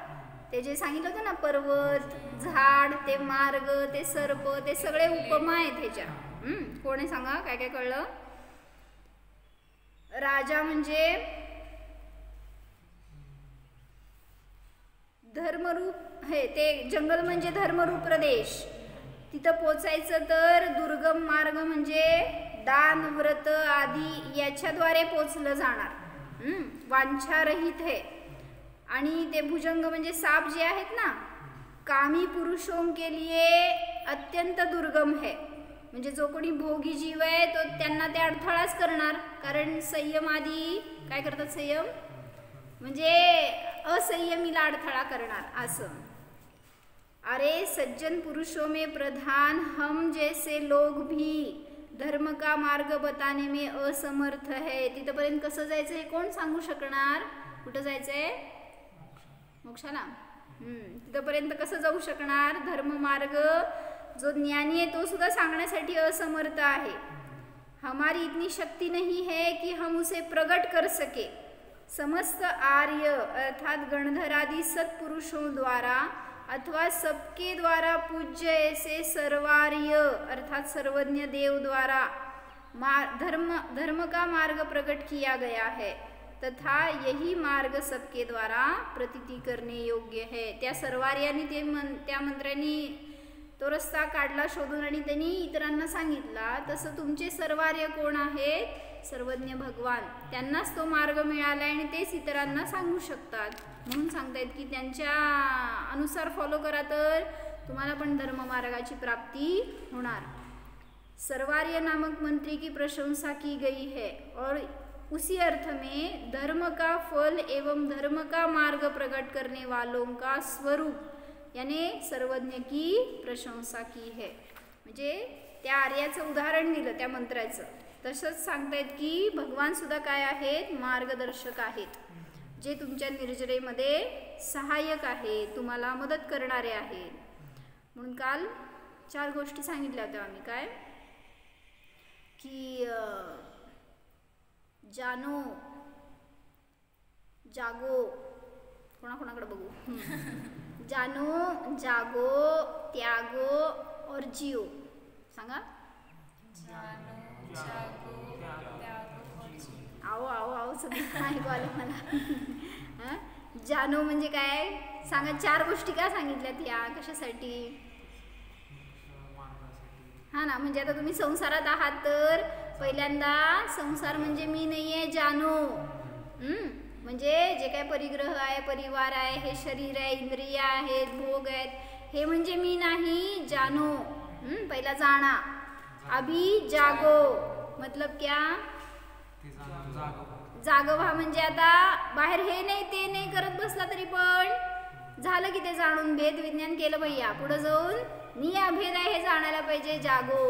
ते जे सांगितलं होतं ना, पर्वत, झाड, ते मार्ग, ते सर्प, ते सगळे उपमा आहेत ह्याच्या. कोणी सांगा काय काय कळलं? राजा म्हणजे धर्मरूप हे, ते जंगल म्हणजे धर्मरूप प्रदेश, तिथं पोचायचं तर दुर्गम मार्ग म्हणजे दान व्रत आदी याच्याद्वारे पोचलं जाणार. वांछारहित आहे. आणि ते भुजंग म्हणजे साप जे आहेत ना, कामी पुरुषों के लिए अत्यंत दुर्गम है. म्हणजे जो कोणी भोगी जीव आहे तो त्यांना ते अडथळाच करणार. कारण संयम आदी काय करतात, संयम म्हणजे असंयमीला अडथळा करणार असं. अरे सज्जन पुरुषों में प्रधान हम जैसे लोग भी धर्म का मार्ग बताने में असमर्थ है. तिथपर्यंत कसं जायचं हे कोण सांगू शकणार? कुठं जायचंय? मोक्षाला. तिथपर्यंत कसं जाऊ शकणार? धर्म मार्ग जो ज्ञानी आहे तो सुद्धा सांगण्यासाठी असमर्थ आहे. हमारी इतनी शक्ति नहीं है कि हम उसे प्रकट कर सके. समस्त आर्य अर्थात गणधर आदि सत्पुरुषों द्वारा अथवा सबके द्वारा पूज्य ऐसे सर्वार्य अर्थात सर्वज्ञ देव द्वारा धर्म का मार्ग प्रकट किया गया है तथा यही मार्ग सबके द्वारा प्रतीति करने योग्य है. त्या सर्वार्यांनी त्या मंत्र्यांनी तो रस्ता काढला शोधून आणि त्यांनी इतरांना सांगितला. तसं तुमचे सर्वार्य कोण आहेत? सर्वज्ञ भगवान. त्यांनाच तो मार्ग मिळाला आणि तेच इतरांना सांगू शकतात. म्हणून सांगतायत की त्यांच्या अनुसार फॉलो करा तर तुम्हाला पण धर्ममार्गाची प्राप्ती होणार. सर्वार्य नामक मंत्री की प्रशंसा की गई है और उसी अर्थ में धर्म का फल एवं धर्म का मार्ग प्रकट करने वालों का स्वरूप याने सर्वज्ञ की प्रशंसा की है. म्हणजे त्या आर्याचं उदाहरण दिलं त्या मंत्राचं. तसंच सांगतायत की भगवान सुद्धा काय आहेत? मार्गदर्शक आहेत, जे तुमच्या निर्जरेमध्ये सहाय्यक आहेत, तुम्हाला मदत करणारे आहेत. म्हणून काल 4 गोष्टी सांगितल्या होत्या आम्ही. काय की जानो, जागो, कोणाकोणाकडे बघू, जानो, जागो, त्यागो और जिओ. सांगा. आओ आओ आओ सगळं ऐकू आलं मला. जानो म्हणजे काय सांगा. 4 गोष्टी का सांगितल्यात या? कशासाठी? हा ना, म्हणजे आता तुम्ही संसारात आहात तर पहिल्यांदा संसार म्हणजे मी नाही आहे, जानो. म्हणजे जे काय परिग्रह आहे, परिवार आहे, हे शरीर आहे, इंद्रिय आहेत, भोग आहेत, हे म्हणजे मी नाही, जानो. पहिला जाणा. अभी जागो मतलब क्या? जाग व्हा. म्हणजे आता बाहेर हे नाही ते नाही करत बसला तरी पण झालं की ते जाणून भेद विज्ञान केलं भैया. पुढे जाऊन मी अभेद आहे हे जाणायला पाहिजे. जागो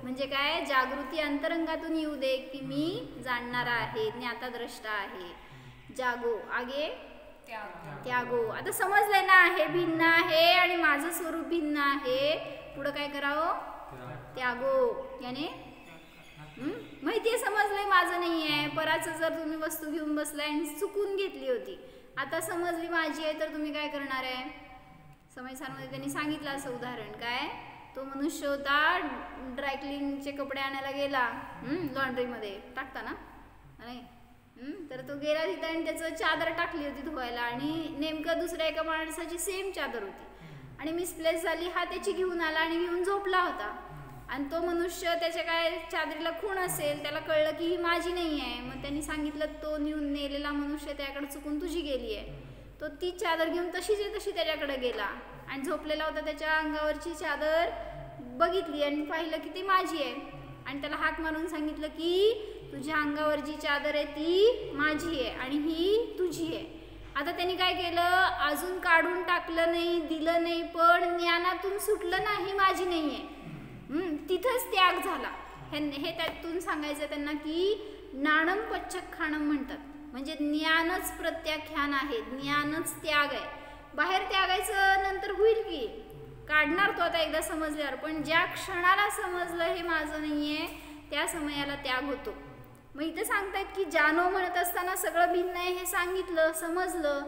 म्हणजे काय? जागृती अंतरंगातून येऊ दे की मी जाणणारा आहे, ज्ञाताद्रष्टा आहे. जागो. आगे त्यागो. आता समजलंय ना हे भिन्न आहे आणि माझं स्वरूप भिन्न आहे. पुढं काय करावं? त्यागो याने माहिती आहे, समजलंय माझं नाही आहे. पराचं जर तुम्ही वस्तू घेऊन बसलाय आणि चुकून घेतली होती, आता समजली माझी आहे, तर तुम्ही काय करणार आहे? समयसारमध्ये त्यांनी सांगितलं असं उदाहरण. काय? तो मनुष्य होता, ड्रायक्लिनचे कपडे आणायला गेला लॉन्ड्रीमध्ये टाकता ना नाही, तर तो गेला तिथं आणि त्याचं चादर टाकली होती धुवायला आणि नेमकं दुसऱ्या एका माणसाची सेम चादर होती आणि मिसप्लेस झाली. हा त्याची घेऊन आला आणि घेऊन झोपला होता आणि तो मनुष्य त्याच्या काय चादरीला खूण असेल, त्याला कळलं की ही माझी नाही आहे. मग त्यांनी सांगितलं तो नेऊन नेलेला मनुष्य त्याकडे चुकून तुझी गेली आहे. तो ती चादर घेऊन तशीच तशी त्याच्याकडे गेला आणि झोपलेला होता. त्याच्या अंगावरची चादर बघितली आणि पाहिलं की ती माझी आहे आणि त्याला हाक मारून सांगितलं की तुझ्या अंगावर जी चादर आहे ती माझी आहे आणि ही तुझी आहे. आता त्यांनी काय केलं? अजून काढून टाकलं नाही, दिलं नाही, पण ज्ञानातून सुटलं नाही माझी नाही आहे. तिथंच त्याग झाला. हे त्यातून सांगायचं त्यांना की नाणम पच्चखाणम म्हणतात. म्हणजे ज्ञानच प्रत्याख्यान आहे, ज्ञानच त्याग आहे. बाहेर त्यागायचं नंतर होईल की काढणार तो आता एकदा समजल्यावर, पण ज्या क्षणाला समजलं हे माझं नाही आहे त्या समयाला त्याग होतो. मग इथं सांगतायत की जानो म्हणत असताना सगळं भिन्न आहे हे सांगितलं, समजलं,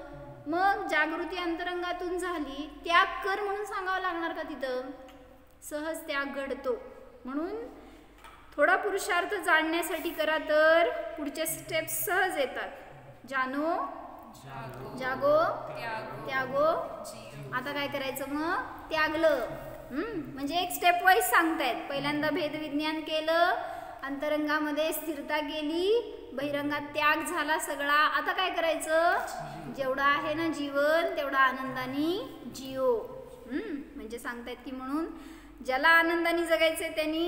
मग जागृती अंतरंगातून झाली. त्याग कर म्हणून सांगावं लागणार का तिथं? सहज त्याग घडतो. म्हणून थोडा पुरुषार्थ जाणण्यासाठी करा तर पुढचे स्टेप्स सहज येतात. जानो, जागो, त्यागो. आता काय करायचं? मग त्यागलं म्हणजे एक स्टेप वाईज सांगतायत. पहिल्यांदा भेदविज्ञान केलं, अंतरंगामध्ये स्थिरता केली, बहिरंगात त्याग झाला सगळा. आता काय करायचं, जेवढा आहे ना जीवन तेवढा आनंदाने जिओ. म्हणजे सांगतायत की म्हणून ज्याला आनंदाने जगायचे त्यांनी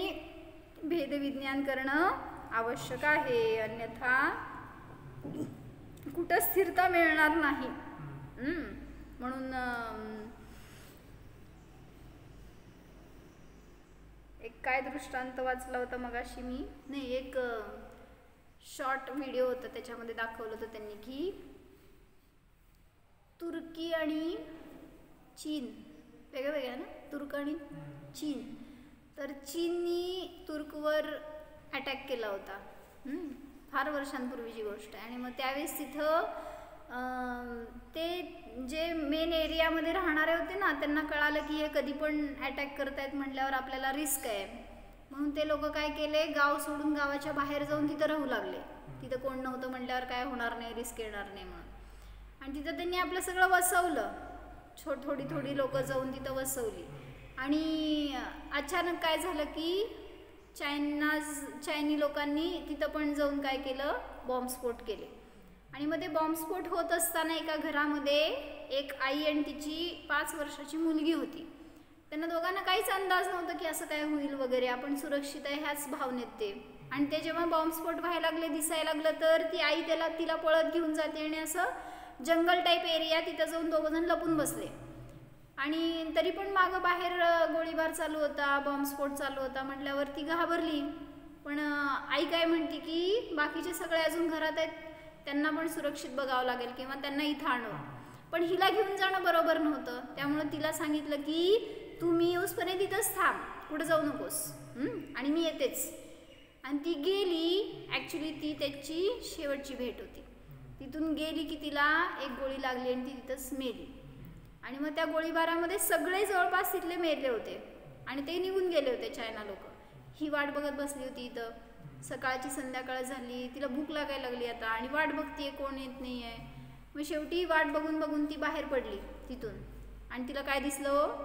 भेदविज्ञान करणं आवश्यक आहे, अन्यथा कुठं स्थिरता मिळणार नाही. म्हणून एक काय दृष्टांत वाचला होता मगाशी मी, नाही एक शॉर्ट व्हिडिओ होता त्याच्यामध्ये दाखवलं होतं त्यांनी की तुर्की आणि चीन वेगळ्या वेगळ्या ना, तुर्क आणि चीन. तर चीननी तुर्कवर अटॅक केला होता, फार वर्षांपूर्वीची गोष्ट आहे. आणि मग त्यावेळेस तिथं ते जे मेन एरियामध्ये राहणारे होते ना त्यांना कळालं की हे कधी पण अटॅक करतायत म्हटल्यावर आपल्याला रिस्क आहे. म्हणून ते लोक काय केले, गाव सोडून गावाच्या बाहेर जाऊन तिथं राहू लागले. तिथं कोण नव्हतं म्हटल्यावर काय होणार नाही, रिस्क येणार नाही म्हणून. आणि तिथं त्यांनी आपलं सगळं वसवलं, थोडी लोक जाऊन तिथं वसवली. आणि अचानक काय झालं की चायनी लोकांनी तिथं पण जाऊन काय केलं, बॉम्बस्फोट केले. आणि मग ते बॉम्बस्फोट होत असताना एका घरामध्ये एक आई आणि तिची 5 वर्षाची मुलगी होती. त्यांना दोघांना काहीच अंदाज नव्हता की असं काय होईल वगैरे, आपण सुरक्षित आहे ह्याच भावनेत ते. आणि ते जेव्हा बॉम्बस्फोट व्हायला लागले, दिसायला लागलं, तर ती आई तिला पळत घेऊन जाते आणि असं जंगल टाईप एरिया, तिथं जाऊन दोघंजण लपून बसले. आणि तरी पण मागं बाहेर गोळीबार चालू होता, बॉम्बस्फोट चालू होता म्हटल्यावर ती घाबरली. पण आई काय म्हणते की बाकीचे सगळे अजून घरात आहेत, त्यांना पण सुरक्षित बघावं लागेल किंवा त्यांना इथं आणू. पण हिला घेऊन जाणं बरोबर नव्हतं, त्यामुळं तिला सांगितलं की तू मी येऊसपर्यंत इथंच थांब, कुठं जाऊ नकोस, आणि मी येतेच. आणि ती गेली. ॲक्च्युली ती त्याची शेवटची भेट होती. तिथून गेली की तिला एक गोळी लागली आणि ती तिथंच मेली. आणि मग त्या गोळीबारामध्ये सगळे जवळपास तिथले मेले होते आणि ते निघून गेले होते चायना लोक. ही वाट बघत बसली होती इथं. सकाळची संध्याकाळ झाली, तिला भूक लागायला लागली आता आणि वाट बघतीये, कोण येत नाही आहे. मग शेवटी वाट बघून बघून ती बाहेर पडली तिथून. आणि तिला काय दिसलं,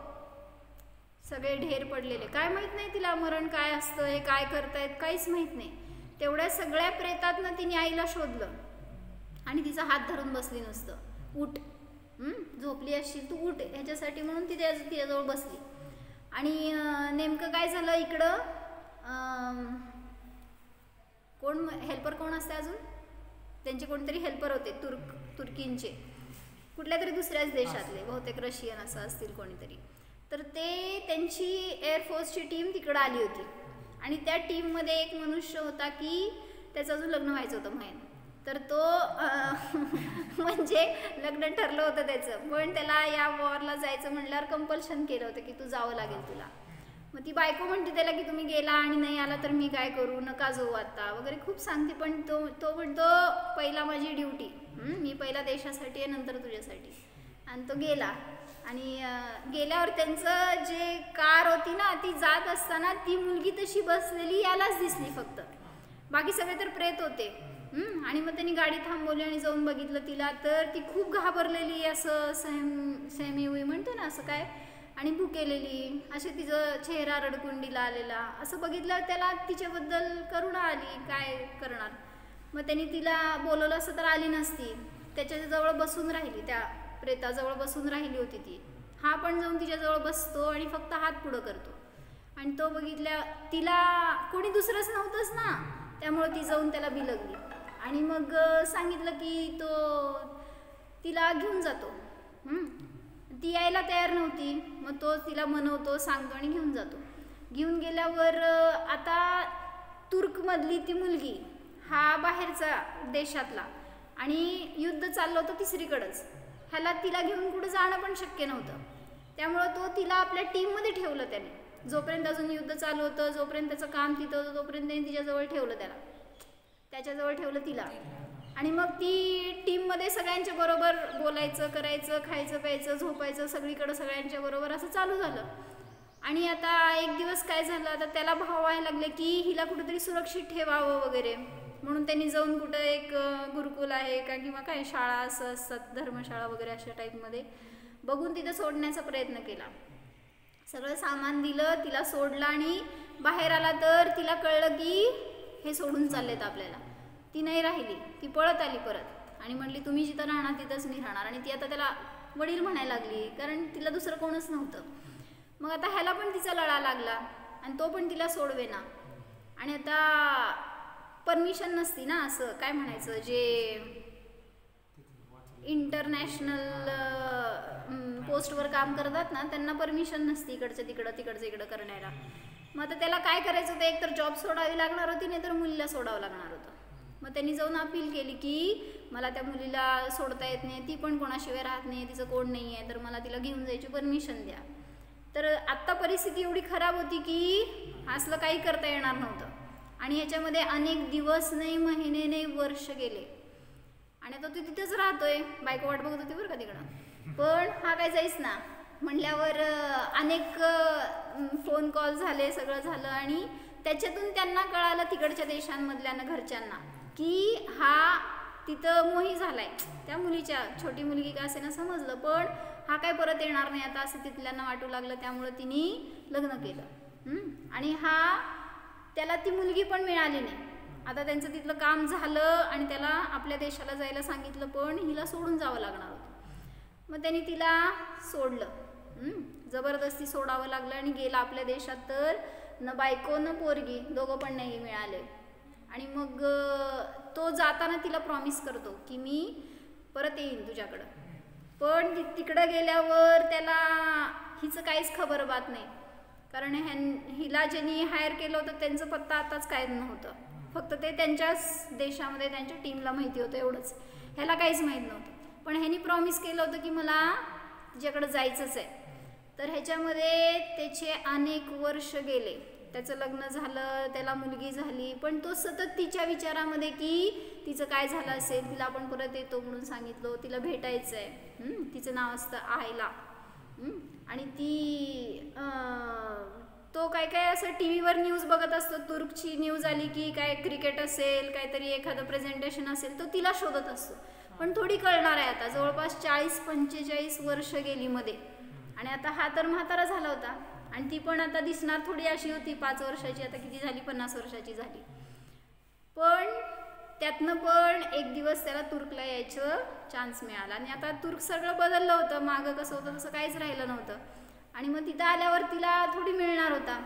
सगळे ढेर पडलेले. काय माहीत नाही तिला मरण काय असतं, हे काय करतायत काहीच माहीत नाही. तेवढ्या सगळ्या प्रेतातनं तिने आईला शोधलं आणि तिचा हात धरून बसली नुसतं, उठ, झोपली असशील तू, उठ, ह्याच्यासाठी म्हणून ती तिच्याजवळ बसली. आणि नेमकं काय झालं इकडं, कोण हेल्पर कोण असते अजून, त्यांचे कोणतरी हेल्पर होते तुर्कींचे, कुठल्या तरी दुसऱ्याच देशातले, बहुतेक रशियन असं असतील कोणीतरी. तर ते त्यांची एअरफोर्सची टीम तिकडं आली होती. आणि त्या टीममध्ये एक मनुष्य होता की त्याचं अजून लग्न व्हायचं होतं महिन. तर तो म्हणजे लग्न ठरलं होतं त्याचं, पण त्याला या वॉरला जायचं म्हणल्यावर कंपल्शन केलं होतं की तू जावं लागेल तुला. मग ती बायको म्हणते त्याला की तुम्ही गेला आणि नाही आला तर मी काय करू, नका जाऊ आता वगैरे खूप सांगते. पण तो म्हणतो पहिला माझी ड्युटी, मी पहिला देशासाठी आहे नंतर तुझ्यासाठी. आणि तो गेला. आणि गेल्यावर त्यांचं जे कार होती ना ती जात असताना ती मुलगी तशी बसलेली यालाच दिसली फक्त, बाकी सगळे तर प्रेत होते. आणि मग त्यांनी गाडी थांबवली आणि जाऊन बघितलं तिला, तर ती खूप घाबरलेली, असं सहमी म्हणतो ना असं काय, आणि भुकेलेली, असे तिचं चेहरा रडकुंडीला आलेला. असं बघितल्यावर त्याला तिच्याबद्दल करुणा आली, काय करणार. मग त्यांनी तिला बोलवलं असं तर आली नसती, त्याच्याजवळ बसून राहिली, त्या प्रेताजवळ बसून राहिली होती ती. हा पण जाऊन तिच्याजवळ बसतो आणि फक्त हात पुढं करतो. आणि तो बघितल्या, तिला कोणी दुसरंच नव्हतंच ना, त्यामुळं ती जाऊन त्याला बिलगली. आणि मग सांगितलं की तो तिला घेऊन जातो. ती यायला तयार नव्हती, मग तो तिला मनवतो, सांगतो आणि घेऊन जातो. घेऊन गेल्यावर आता तुर्कमधली ती मुलगी, हा बाहेरचा देशातला, आणि युद्ध चाललं होतं तिसरीकडंच, ह्याला तिला घेऊन कुठं जाणं पण शक्य नव्हतं. त्यामुळं तो तिला आपल्या टीममध्ये ठेवलं त्याने, जोपर्यंत अजून युद्ध चालू होतं, जोपर्यंत त्याचं काम तिथं होतं, तोपर्यंत त्याने तिच्याजवळ ठेवलं त्याला, त्याच्याजवळ ठेवलं तिला. आणि मग ती टीममध्ये सगळ्यांच्या बरोबर बोलायचं, करायचं, खायचं प्यायचं, झोपायचं, सगळीकडं सगळ्यांच्या बरोबर असं चालू झालं. आणि आता एक दिवस काय झालं, आता त्याला भाव व्हायला लागले की हिला कुठेतरी सुरक्षित ठेवावं वगैरे, म्हणून त्यांनी जाऊन कुठं एक गुरुकुल आहे का किंवा काय शाळा असं असतात, धर्मशाळा वगैरे अशा टाईपमध्ये बघून तिथं सोडण्याचा प्रयत्न केला. सगळं सामान दिलं, तिला सोडलं आणि बाहेर आला तर तिला कळलं की हे सोडून चाललेत आपल्याला. ती नाही राहिली, ती पळत आली परत आणि म्हटली तुम्ही जिथं राहणार तिथंच मी राहणार. आणि ती आता त्याला वडील म्हणायला लागली, कारण तिला दुसरं कोणच नव्हतं. मग आता ह्याला पण तिचा लळा लागला आणि तो पण तिला सोडवेना. आणि आता परमिशन नसती ना, असं काय म्हणायचं, जे इंटरनॅशनल पोस्टवर काम करतात ना त्यांना परमिशन नसती इकडचं तिकडं करण्याला. मग आता त्याला काय करायचं होतं, एक तर जॉब सोडावी लागणार होती, नाही तर मुलीला सोडावं लागणार होतं. मग त्यांनी जाऊन अपील केली की मला त्या मुलीला सोडता येत नाही, ती पण कोणाशिवाय राहत नाही, तिचं कोण नाही आहे, तर मला तिला घेऊन जायची परमिशन द्या. तर आत्ता परिस्थिती एवढी खराब होती की असलं काही करता येणार नव्हतं. आणि ह्याच्यामध्ये अनेक दिवस नाही, महिने नाही, वर्ष गेले. आणि आता तो तिथेच राहतोय, बायको वाट बघत होती बरं का तिकडं. पण हा काय जाईस ना म्हणल्यावर अनेक फोन कॉल झाले, सगळं झालं. आणि त्याच्यातून त्यांना कळालं तिकडच्या देशांमधल्या घरच्यांना की हा तिथं मोही झालाय. त्या मुलीच्या, छोटी मुलगी का असे ना समजलं, पण हा काय परत येणार नाही आता असं तिथल्यांना वाटू लागलं. त्यामुळं तिने लग्न केलं. आणि त्याला ती मुलगी पण मिळाली नाही. आता त्यांचं तिथलं काम झालं आणि त्याला आपल्या देशाला जायला सांगितलं, पण हिला सोडून जावं लागणार होतं. मग त्यांनी तिला सोडलं, जबरदस्ती सोडावं लागलं आणि गेला आपल्या देशात. तर न बायको न पोरगी दोघं पण नाही मिळाले. आणि मग तो जाताना तिला प्रॉमिस करतो की मी परत येईन तुझ्याकडं. पण तिकडं गेल्यावर त्याला हिचं काहीच खबर बात नाही, कारण हिला ज्यांनी हायर केलं होतं त्यांचं पत्ता आताच काय नव्हतं. फक्त ते त्यांच्याच देशामध्ये त्यांच्या टीमला माहिती होतं एवढंच, ह्याला काहीच माहीत नव्हतं. पण ह्यांनी प्रॉमिस केलं होतं की मला तुझ्याकडं जायचंच आहे. तर ह्याच्यामध्ये त्याचे अनेक वर्ष गेले. त्याचं लग्न झालं, त्याला मुलगी झाली, पण तो सतत तिच्या विचारामध्ये की तिचं काय झालं असेल, तिला आपण परत येतो म्हणून सांगितलं, तिला भेटायचं आहे. तिचं नाव असतं आयला. आणि ती तो काय असं टी व्हीवर न्यूज बघत असतो. तुर्कची न्यूज आली की काय क्रिकेट असेल, काहीतरी एखादं प्रेझेंटेशन असेल, तो तिला शोधत असतो. पण थोडी कळणार आहे आता, जवळपास 40-45 वर्ष गेली मध्ये. आणि आता हा तर म्हातारा झाला होता आणि ती पण आता दिसणार थोडी अशी होती 5 वर्षाची, आता किती झाली, 50 वर्षाची झाली. पण त्यातनं पण एक दिवस त्याला तुर्कला यायचं चान्स मिळाला. आणि आता तुर्क सगळं बदललं होतं, मागं कसं होतं तसं काहीच राहिलं नव्हतं. आणि मग तिथं आल्यावर तिला थोडी मिळणार होता.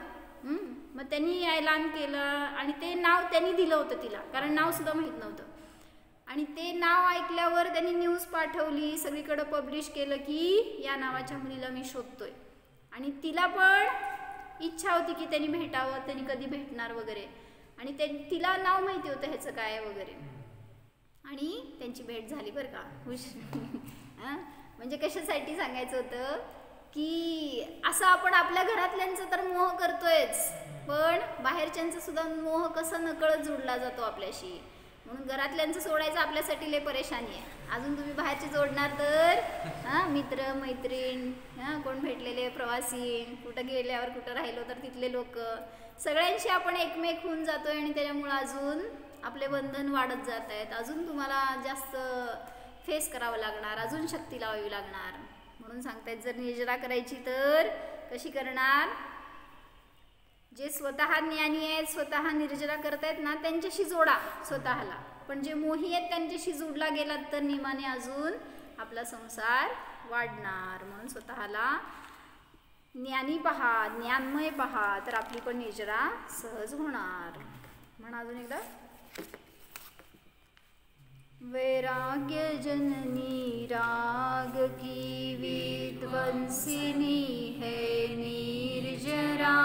मग त्यांनी ऐलान केलं आणि ते नाव त्यांनी दिलं होतं तिला, कारण नाव सुद्धा माहीत नव्हतं. आणि ते नाव ऐकल्यावर त्यांनी न्यूज पाठवली, सगळीकडे पब्लिश केलं की या नावाच्या मुलीला मी शोधतोय. आणि तिला पण इच्छा होती की त्यांनी भेटावं, त्यांनी कधी भेटणार वगैरे. आणि तिला नाव माहिती होतं ह्याचं काय वगैरे. आणि त्यांची भेट झाली बरं का, खुश. म्हणजे कशासाठी सांगायचं होतं की असं आपण आपल्या घरातल्यांचं तर मोह करतोयच, पण बाहेरच्यांचा सुद्धा मोह कसं नकळत जोडला जातो आपल्याशी. म्हणून घरातल्यांचं सोडायचं आपल्यासाठी लय परेशानी आहे. अजून तुम्ही बाहेरचे जोडणार तर मित्र मैत्रीण, कोण भेटलेले प्रवासी, कुठं गेल्यावर कुठं राहिलो तर तिथले लोक, सगळ्यांशी आपण एकमेक होऊन जातोय. आणि त्याच्यामुळं अजून आपले बंधन वाढत जात आहेत. अजून तुम्हाला जास्त फेस करावं लागणार, अजून शक्ती लावावी लागणार. म्हणून सांगतायत जर निर्जरा करायची तर कशी करणार, जे स्वतः ज्ञानी आहेत, स्वतः निर्जरा करतायत ना त्यांच्याशी जोडा स्वतःला. पण जे मोही आहेत त्यांच्याशी जोडला गेलात तर नियमाने अजून आपला संसार वाढणार. म्हणून स्वतःला ज्ञानी पहा, ज्ञानमय पहा, तर आपली पण निर्जरा सहज होणार. म्हणा अजून एकदा, वैराग्य जननी राग की विध्वंसिनी है निर्जरा,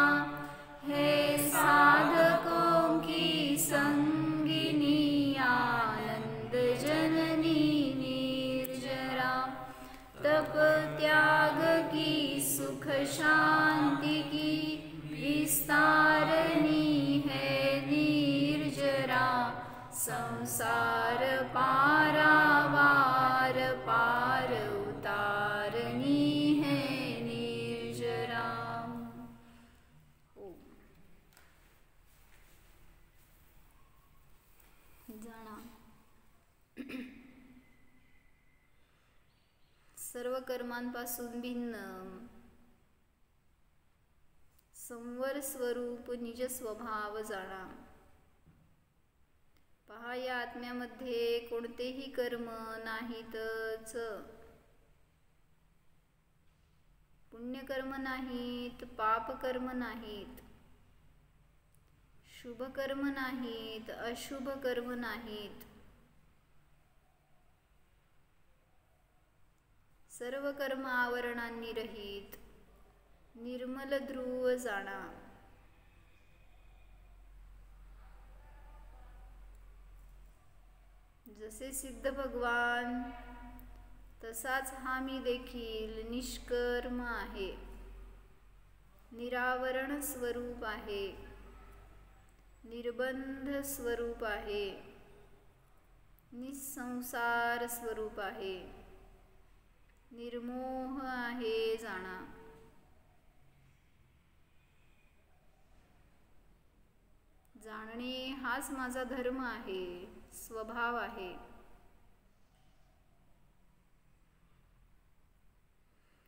है साधकों की संगिनी आनंद जननी निर्जरा, तप त्याग की सुख शांति की विस्तारनी है निर्जरा, संसार पारावार पार उतारनी है निर्जरा. जाणा सर्व कर्मांपासून भिन्न, संवर स्वरूप निज स्वभाव जाणा. पहा, या आत्म्यामध्ये कोणतेही कर्म नाहीतच. पुण्यकर्म नाहीत, पापकर्म नाहीत, शुभ कर्म नाहीत, अशुभ कर्म नाहीत. सर्व कर्म आवरणांनी रहित निर्मल ध्रुव जाणा. जसे सिद्ध भगवान तसाच हा मी देखील निष्कर्म आहे, निरावरण स्वरूप आहे, निर्बंध स्वरूप आहे, निसंसार स्वरूप आहे, निर्मोह आहे जाणा. जाणणे हाच माझा धर्म आहे, स्वभाव आहे.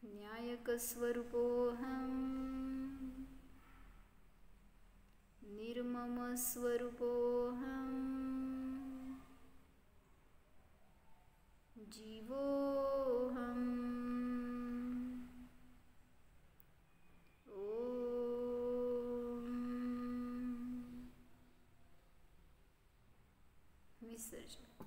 न्यायक स्वरूपोऽहम्, निर्मम स्वरूपोऽहम्, जीवोऽहम्. विसर्जन.